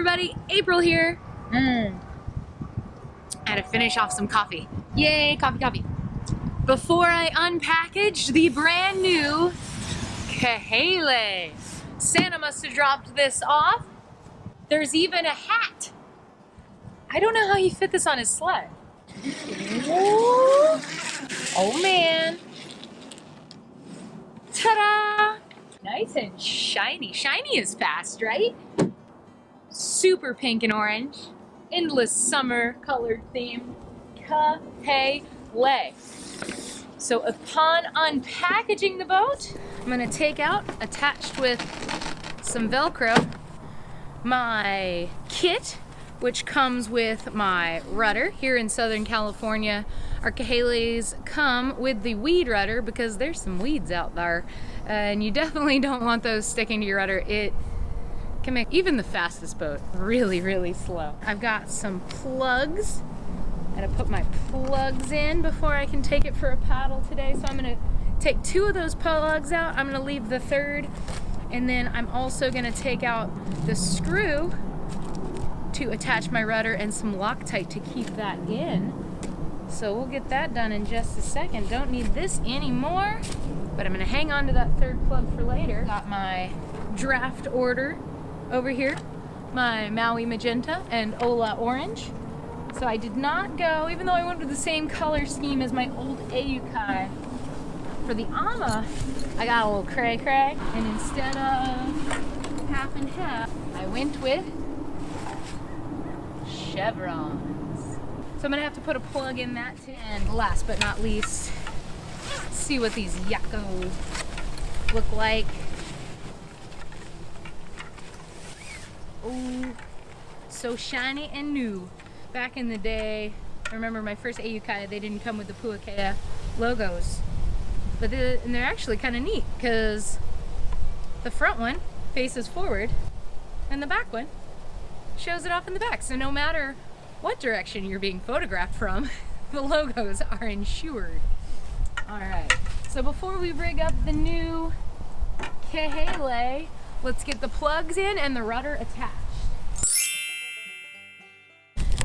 everybody, April here. I had to finish off some coffee. Yay, coffee. Before I unpackaged the brand new Kahele. Santa must have dropped this off. There's even a hat. I don't know how he fit this on his sled. Oh man. Ta-da! Nice and shiny. Shiny is fast, right? Super pink and orange. Endless summer colored theme. Kahele. So upon unpackaging the boat, I'm gonna take out, attached with some Velcro, my kit, which comes with my rudder. Here in Southern California, our Kaheles come with the weed rudder because there's some weeds out there, and you definitely don't want those sticking to your rudder. It can make even the fastest boat really, really slow. I've got some plugs. I gotta put my plugs in before I can take it for a paddle today. So I'm gonna take 2 of those plugs out. I'm gonna leave the 3rd, and then I'm also gonna take out the screw to attach my rudder and some Loctite to keep that in. So we'll get that done in just a second. Don't need this anymore, but I'm gonna hang on to that 3rd plug for later. Got my draft order over here, my Maui magenta and Ola orange. So I did not go, even though I went with the same color scheme as my old Ayukai. For the Ama, I got a little cray-cray, and instead of half and half, I went with chevrons. So I'm gonna have to put a plug in that too. And last but not least, see what these Yakko look like. Oh, so shiny and new. Back in the day, I remember my first Ayukai, they didn't come with the Puakea logos. But they're actually kind of neat because the front one faces forward and the back one shows it off in the back. So no matter what direction you're being photographed from, the logos are insured. All right, so before we rig up the new Kahele, let's get the plugs in and the rudder attached.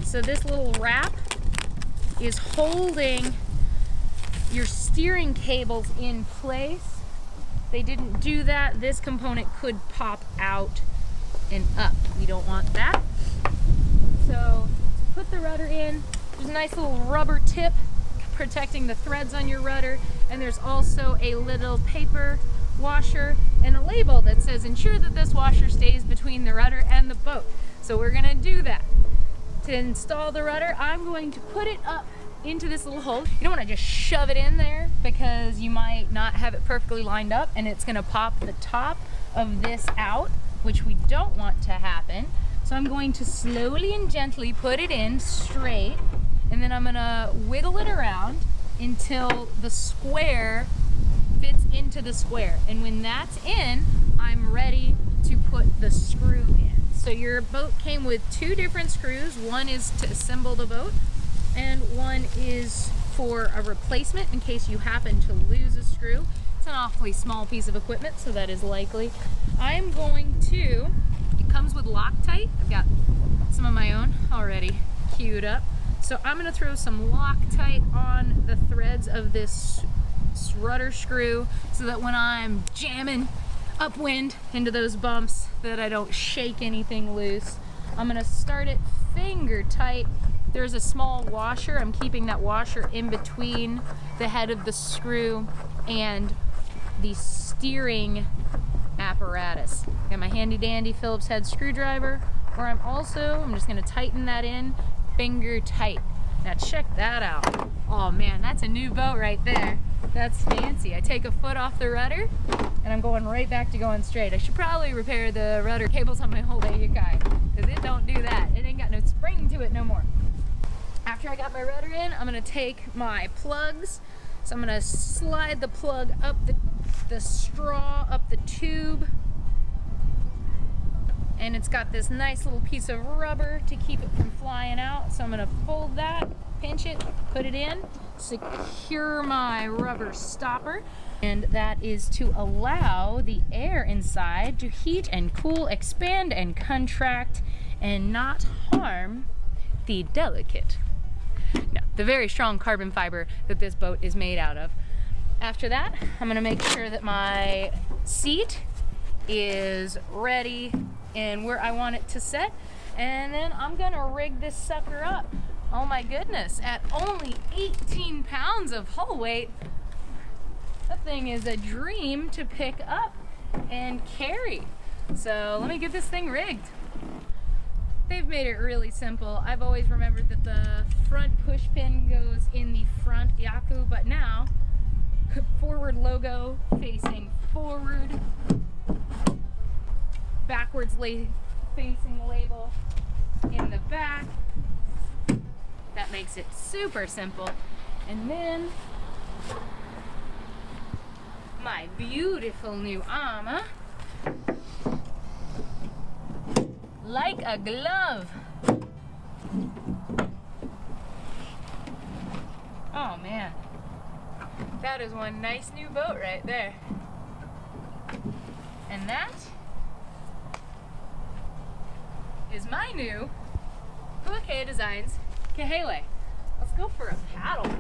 So this little wrap is holding your steering cables in place. They didn't do that. This component could pop out and up. We don't want that. So to put the rudder in, there's a nice little rubber tip protecting the threads on your rudder, and there's also a little paper washer and a label that says ensure that this washer stays between the rudder and the boat. So we're gonna do that. To install the rudder, I'm going to put it up into this little hole. You don't want to just shove it in there because you might not have it perfectly lined up and it's going to pop the top of this out, which we don't want to happen. So I'm going to slowly and gently put it in straight, and then I'm going to wiggle it around until the square fits into the square. And when that's in, I'm ready to put the screw in. So your boat came with 2 different screws. One is to assemble the boat, and one is for a replacement in case you happen to lose a screw. It's an awfully small piece of equipment, so that is likely. I'm going to, it comes with Loctite. I've got some of my own already queued up. So I'm gonna throw some Loctite on the threads of this rudder screw so that when I'm jamming upwind into those bumps that I don't shake anything loose. I'm gonna start it finger tight. There's a small washer. I'm keeping that washer in between the head of the screw and the steering apparatus. Got my handy dandy Phillips head screwdriver, where I'm just gonna tighten that in finger tight. Now check that out. Oh man, that's a new boat right there. That's fancy. I take a foot off the rudder and I'm going right back to going straight. I should probably repair the rudder cables on my whole Ayukai because it don't do that. It ain't got no spring to it no more. After I got my rudder in, I'm gonna take my plugs. So I'm gonna slide the plug up the straw, up the tube. And it's got this nice little piece of rubber to keep it from flying out. So I'm gonna fold that, pinch it, put it in, secure my rubber stopper, and that is to allow the air inside to heat and cool, expand and contract, and not harm the delicate, no, the very strong carbon fiber that this boat is made out of. After that, I'm gonna make sure that my seat is ready and where I want it to set, and then I'm gonna rig this sucker up. Oh my goodness, at only 18 pounds of hull weight, that thing is a dream to pick up and carry. So let me get this thing rigged. They've made it really simple. I've always remembered that the front push pin goes in the front yaku, but now forward logo facing forward, backwards facing label in the back. That makes it super simple. And then my beautiful new armor, like a glove. Oh man, that is one nice new boat right there. And that is my new Puakea Designs Kahele. Let's go for a paddle.